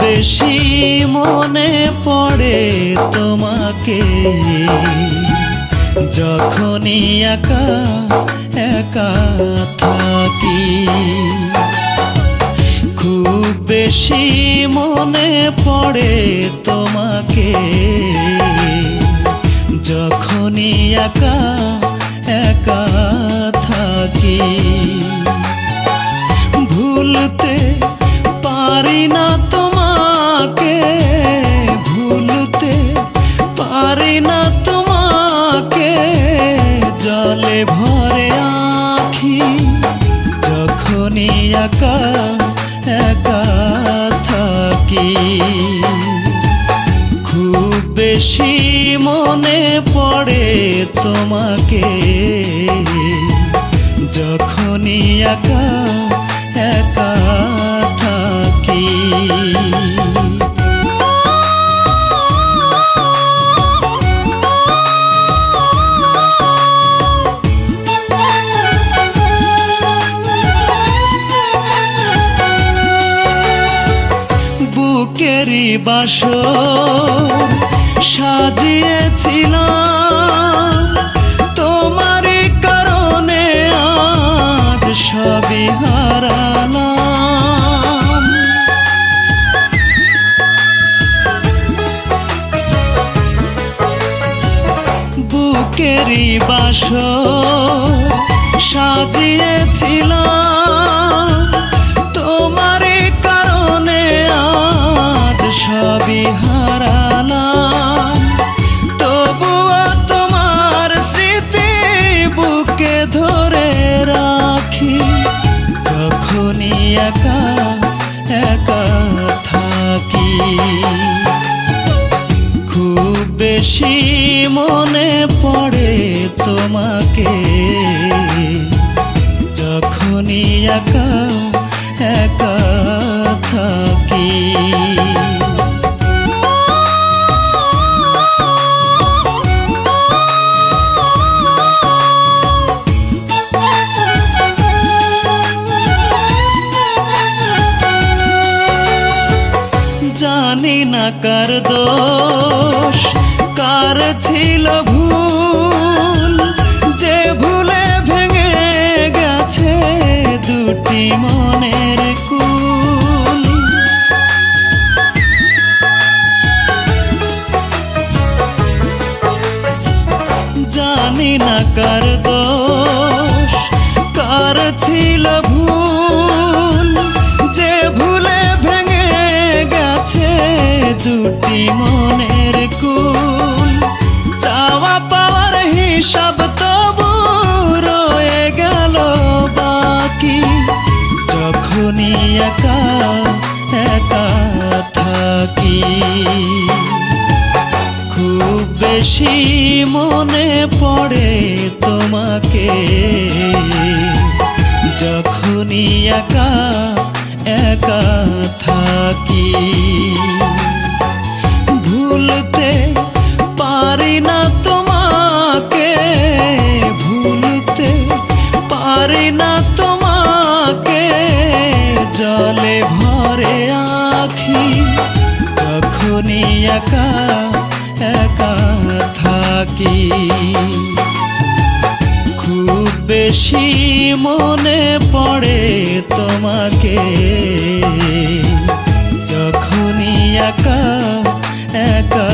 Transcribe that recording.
বেশি মনে পড়ে তোমাকে যখনই একা একা থাকি। খুব বেশি মনে পড়ে তোমাকে যখনই একা একা থাকি। ভুলতে পারি না তোমাকে, ভুলতে পারি না তোমাকে, জলে ভরে আঁখি যখনই একা একা থাকি। খুব বেশি মনে পড়ে তোমাকে যখনই একা একা থাকি। বুকেরই বাসর সাজিয়েছিলাম তোমারই কারণে, আজ সবই হারালাম। বুকেরই বাসর সাজিয়েছিলাম তোমারই কারণে, আজ সবই হারালাম। তবুও তোমার স্মৃতি বুকে ধরে রাখি যখনই একা একা থাকি। খুব বেশি মনে পড়ে তোমাকে যখনই একা একা থাকি। জানি না কার দোষ কার ছিল ভুল, যে ভুলে ভেঙে গেছে দুটি মনের কুল। জানি না কার দোষ কার ছিল ভুল, যে ভুলে ভেঙে গেছে দুটি মনের কুল। চাওয়া পাওয়ার হিসাব তবু রয়ে গেল বাকি যখনই একা একা থাকি। খুব বেশি মনে পড়ে তোমাকে যখনই একা একা থাকি। ভুলতে পারি না তোমাকে, ভুলতে পারি না তোমাকে, জলে ভরে আঁখি যখনই একা একা থাকি। খুব বেশি মনে পড়ে তোমাকে যখনই একা একা